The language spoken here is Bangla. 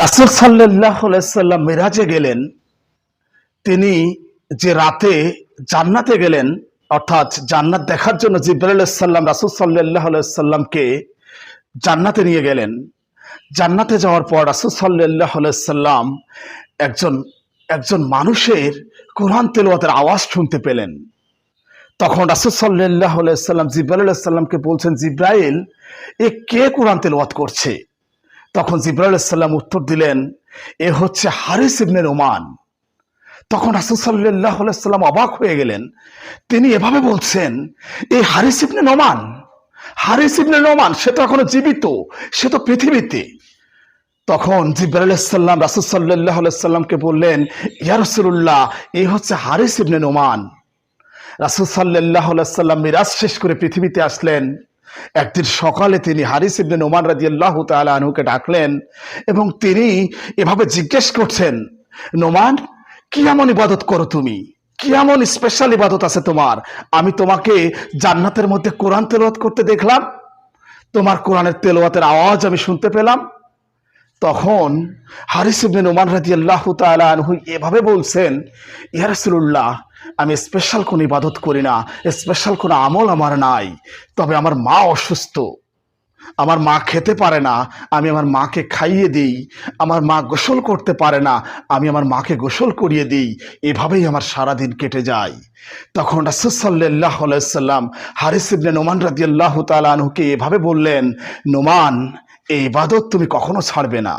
রাসূল সাল্লাল্লাহু আলাইহি সাল্লাম মিরাজে গেলেন। তিনি যে রাতে জান্নাতে গেলেন, অর্থাৎ জান্নাত দেখার জন্য জিবরাইল আলাইহিস সালাম রাসূল সাল্লাল্লাহু আলাইহি সাল্লামকে জান্নাতে নিয়ে গেলেন। জান্নাতে যাওয়ার পর রাসূল সাল্লাল্লাহু আলাইহি সাল্লাম একজন একজন মানুষের কোরআন তেলাওয়াতের আওয়াজ শুনতে পেলেন। তখন রাসূল সাল্লাল্লাহু আলাইহি সাল্লাম জিবরাইল আলাইহিস সালামকে বলছেন, জিবরাইল, এ কে কোরআন তেলাওয়াত করছে? তখন জিবরাইল আলাইহিস সালাম উত্তর দিলেন, এ হচ্ছে হারিস ইবনে নোমান। তখন রাসূল সাল্লাল্লাহু আলাইহি সাল্লাম অবাক হয়ে গেলেন। তিনি এভাবে বলছেন, এই হারিস ইবনে নোমান, হারিস ইবনে নোমান, সে তো এখনো জীবিত, সে তো পৃথিবীতে। তখন জিবরাইল আলাইহিস সালাম রাসূল সাল্লাল্লাহু আলাইহি সাল্লামকে বললেন, ইয়া রাসূলুল্লাহ, এই হচ্ছে হারিস ইবনে নোমান। রাসূল সাল্লাল্লাহু আলাইহি সাল্লাম মিরাজ শেষ করে পৃথিবীতে আসলেন। একদিন সকালে তিনি হারিস ইবনে নোমান রাদিয়াল্লাহু তাআলা আনহুকে ডাকলেন এবং তিনি এভাবে জিজ্ঞেস করছেন, নোমান, কি এমন ইবাদত করো তুমি? কি এমন স্পেশাল ইবাদত আছে তোমার? আমি তোমাকে জান্নাতের মধ্যে কোরআন তেলাওয়াত করতে দেখলাম, তোমার কোরআনের তেলাওয়াতের আওয়াজ আমি শুনতে পেলাম। তখন হারিস ইবনে নোমান রাদিয়াল্লাহু তাআলা আনহু এভাবে বলছেন, ইয়া রাসূলুল্লাহ, আমি স্পেশাল কোন ইবাদত করি না, স্পেশাল কোন আমল আমার নাই। তবে আমার মা অসুস্থ, আমার মা খেতে পারে না, আমি আমার মাকে খাইয়ে দিই। আমার মা গোসল করতে পারে না, আমি আমার মাকে গোসল করিয়ে দিই। এভাবেই আমার সারাদিন কেটে যায়। তখন রাসূল সাল্লাল্লাহু আলাইহি সাল্লাম হারিস ইবনে নোমান রাদিয়াল্লাহু তাআলা আনহুকে এভাবে বললেন, নোমান, এই ইবাদত তুমি কখনো ছাড়বে না।